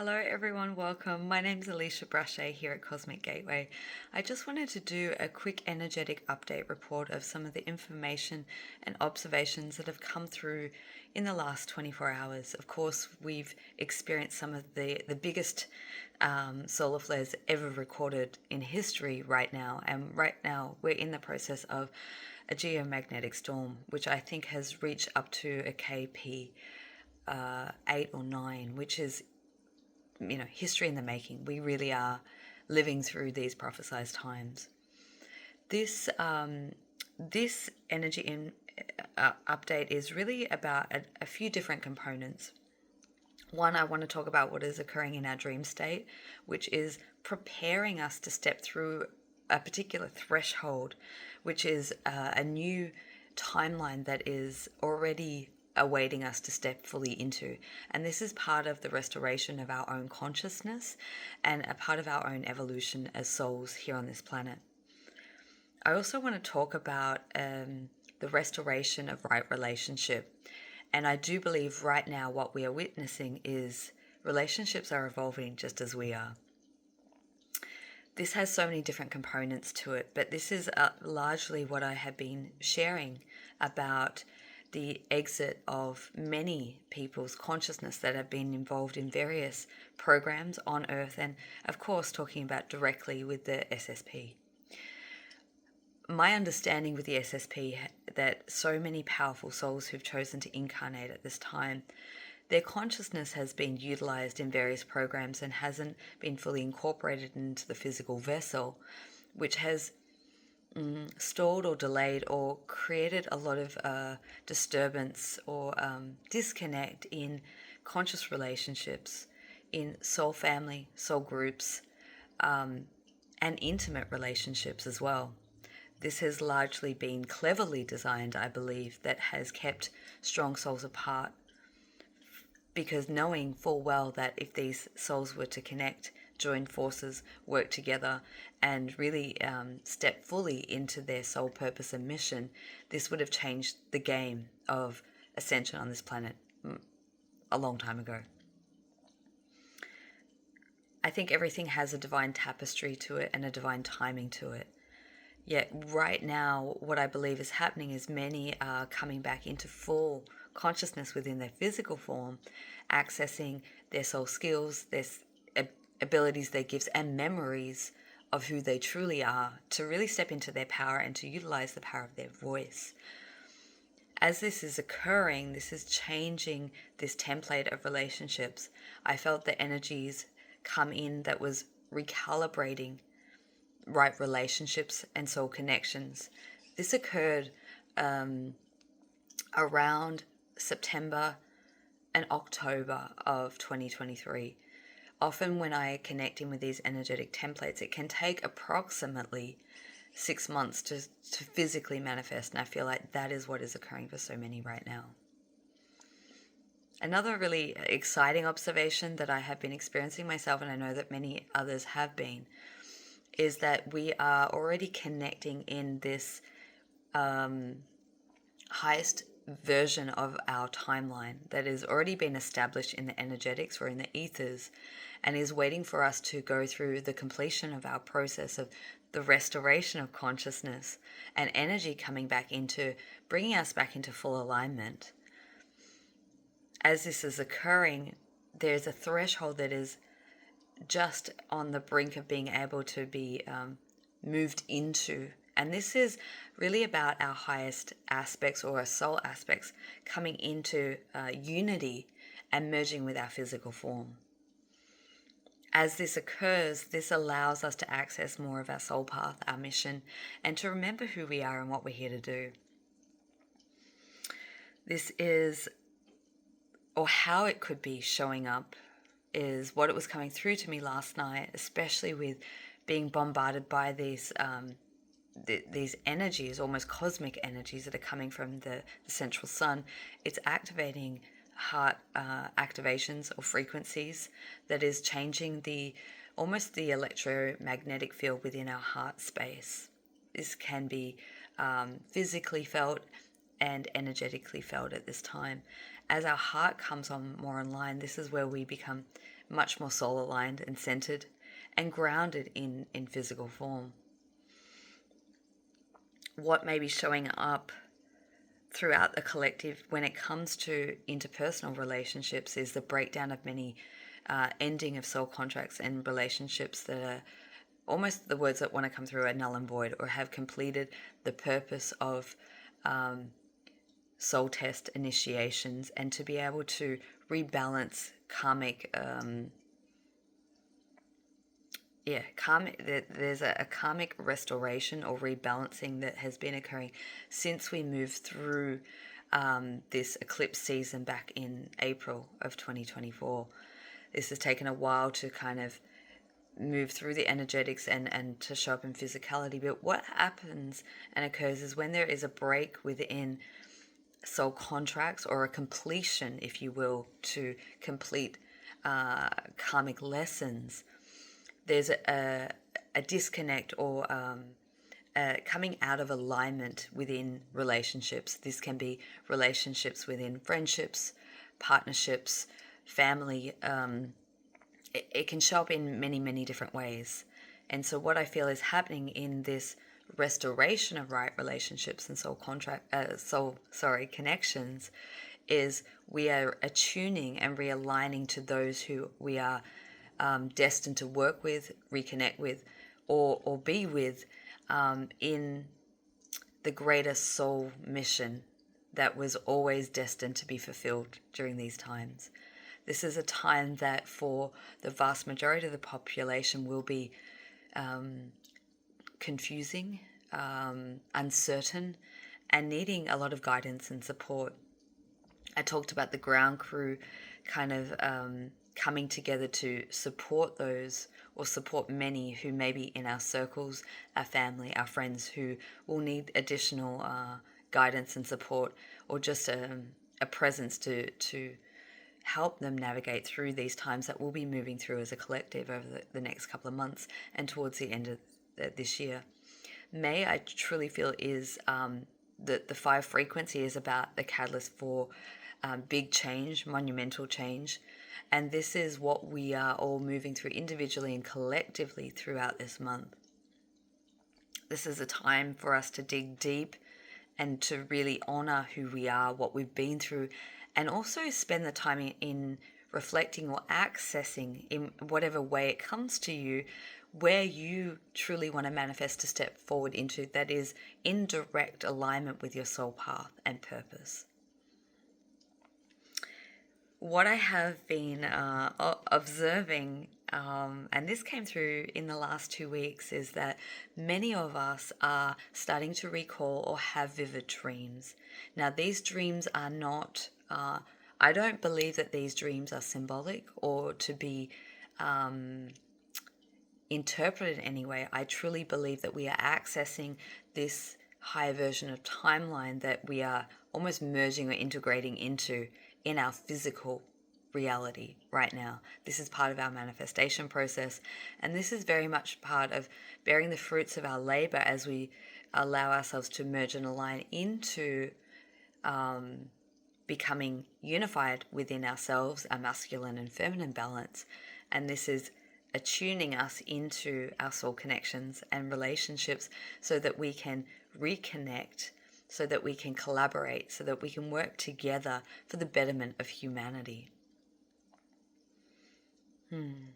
Hello everyone, welcome. My name is Alicia Brachet here at Cosmic Gateway. I just wanted to do a quick energetic update report of some of the information and observations that have come through in the last 24 hours. Of course, we've experienced some of the biggest solar flares ever recorded in history right now. And right now we're in the process of a geomagnetic storm, which I think has reached up to a KP 8 or 9, which is history in the making. We really are living through these prophesized times. This energy update is really about a few different components. One, I want to talk about what is occurring in our dream state, which is preparing us to step through a particular threshold, which is a new timeline that is already awaiting us to step fully into. And this is part of the restoration of our own consciousness and a part of our own evolution as souls here on this planet. I also want to talk about the restoration of right relationship. And I do believe right now what we are witnessing is relationships are evolving just as we are. This has so many different components to it, but this is largely what I have been sharing about the exit of many people's consciousness that have been involved in various programs on Earth, and of course talking about directly with the SSP. My understanding with the SSP that so many powerful souls who've chosen to incarnate at this time, their consciousness has been utilized in various programs and hasn't been fully incorporated into the physical vessel, which has stalled or delayed or created a lot of disturbance or disconnect in conscious relationships, in soul family, soul groups, and intimate relationships as well. This has largely been cleverly designed, I believe, that has kept strong souls apart, because knowing full well that if these souls were to connect, join forces, work together, and really step fully into their soul purpose and mission, this would have changed the game of ascension on this planet a long time ago. I think everything has a divine tapestry to it and a divine timing to it. Yet right now, what I believe is happening is many are coming back into full consciousness within their physical form, accessing their soul skills, their abilities, their gifts, and memories of who they truly are, to really step into their power and to utilize the power of their voice. As this is occurring, this is changing this template of relationships. I felt the energies come in that was recalibrating right relationships and soul connections. This occurred around September and October of 2023. Often when I connect in with these energetic templates, it can take approximately 6 months to physically manifest, and I feel like that is what is occurring for so many right now. Another really exciting observation that I have been experiencing myself, and I know that many others have been, is that we are already connecting in this highest version of our timeline that has already been established in the energetics or in the ethers, and is waiting for us to go through the completion of our process of the restoration of consciousness and energy coming back into bringing us back into full alignment. As this is occurring, there's a threshold that is just on the brink of being able to be moved into. And this is really about our highest aspects or our soul aspects coming into unity and merging with our physical form. As this occurs, this allows us to access more of our soul path, our mission, and to remember who we are and what we're here to do. This is, or how it could be showing up, is what it was coming through to me last night, especially with being bombarded by these energies, almost cosmic energies that are coming from the central sun. It's activating heart activations or frequencies that is changing almost the electromagnetic field within our heart space. This can be physically felt and energetically felt at this time. as our heart comes on more online, this is where we become much more soul aligned and centered and grounded in physical form. What may be showing up throughout the collective when it comes to interpersonal relationships is the breakdown of many ending of soul contracts and relationships that are almost, the words that want to come through, are null and void, or have completed the purpose of soul test initiations, and to be able to rebalance karmic there's a karmic restoration or rebalancing that has been occurring since we moved through this eclipse season back in April of 2024. This has taken a while to kind of move through the energetics and to show up in physicality. But what happens and occurs is when there is a break within soul contracts, or a completion, if you will, to complete karmic lessons, there's a disconnect or coming out of alignment within relationships. This can be relationships within friendships, partnerships, family. It can show up in many, many different ways. And so what I feel is happening in this restoration of right relationships and connections is we are attuning and realigning to those who we are destined to work with, reconnect with, or be with in the greater soul mission that was always destined to be fulfilled during these times. This is a time that for the vast majority of the population will be confusing, uncertain, and needing a lot of guidance and support. I talked about the ground crew kind of coming together to support those, or support many who may be in our circles, our family, our friends, who will need additional guidance and support, or just a presence to help them navigate through these times that we'll be moving through as a collective over the next couple of months and towards the end of this year. May, I truly feel, is the 5 frequency is about the catalyst for big change, monumental change. And this is what we are all moving through individually and collectively throughout this month. This is a time for us to dig deep and to really honor who we are, what we've been through, and also spend the time in reflecting or accessing, in whatever way it comes to you, where you truly want to manifest to step forward into, that is in direct alignment with your soul path and purpose. What I have been observing, and this came through in the last 2 weeks, is that many of us are starting to recall or have vivid dreams. Now, these dreams are not, I don't believe that these dreams are symbolic or to be interpreted in any way. I truly believe that we are accessing this higher version of timeline that we are almost merging or integrating into in our physical reality right now. This is part of our manifestation process, and this is very much part of bearing the fruits of our labor as we allow ourselves to merge and align into becoming unified within ourselves, our masculine and feminine balance. And this is attuning us into our soul connections and relationships so that we can reconnect, so that we can collaborate, so that we can work together for the betterment of humanity. In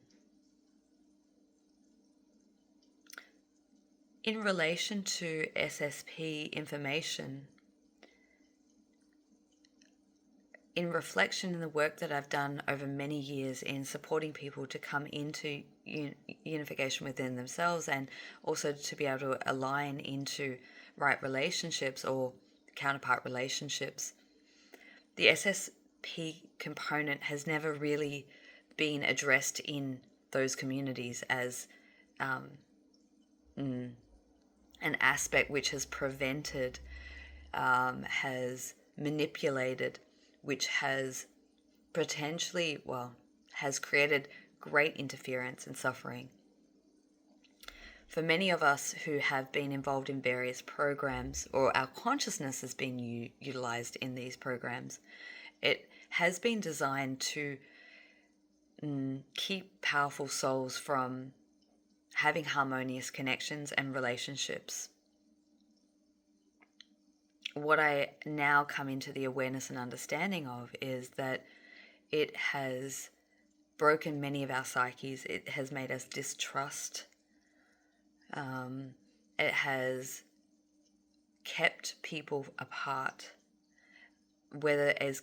relation to SSP information, in reflection in the work that I've done over many years in supporting people to come into unification within themselves, and also to be able to align into right relationships or counterpart relationships, the SSP component has never really been addressed in those communities as an aspect which has prevented, has manipulated, which has potentially, has created great interference and suffering. For many of us who have been involved in various programs, or our consciousness has been utilized in these programs, it has been designed to keep powerful souls from having harmonious connections and relationships. What I now come into the awareness and understanding of is that it has broken many of our psyches. It has made us distrust. It has kept people apart. Whether it has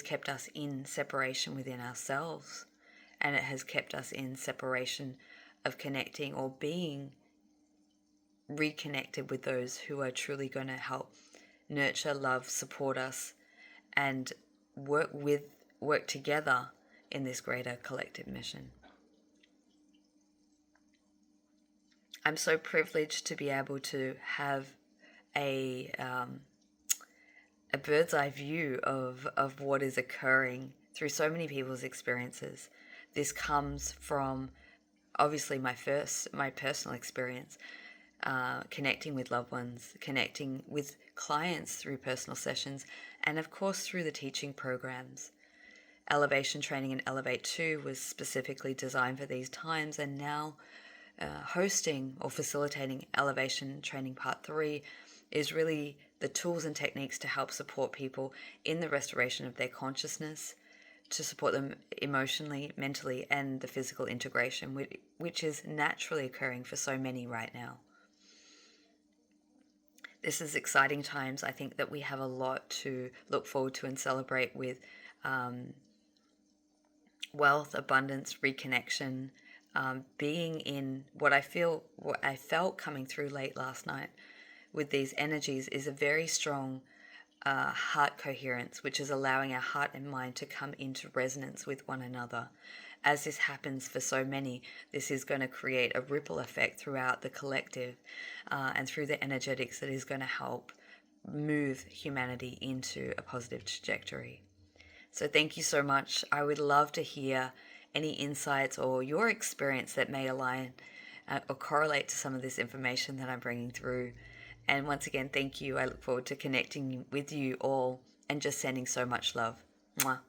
kept us in separation within ourselves, and it has kept us in separation of connecting or being reconnected with those who are truly going to help nurture, love, support us, and work together in this greater collective mission. I'm so privileged to be able to have a bird's eye view of what is occurring through so many people's experiences. This comes from obviously my personal experience, connecting with loved ones, connecting with clients through personal sessions, and of course through the teaching programs. Elevation Training and Elevate 2 was specifically designed for these times, and now hosting or facilitating Elevation Training Part 3 is really the tools and techniques to help support people in the restoration of their consciousness, to support them emotionally, mentally, and the physical integration, which is naturally occurring for so many right now. This is exciting times. I think that we have a lot to look forward to and celebrate with wealth, abundance, reconnection, being in what I felt coming through late last night with these energies is a very strong heart coherence, which is allowing our heart and mind to come into resonance with one another. As this happens for so many, this is going to create a ripple effect throughout the collective and through the energetics that is going to help move humanity into a positive trajectory. So thank you so much. I would love to hear any insights or your experience that may align or correlate to some of this information that I'm bringing through. And once again, thank you. I look forward to connecting with you all and just sending so much love. Mwah.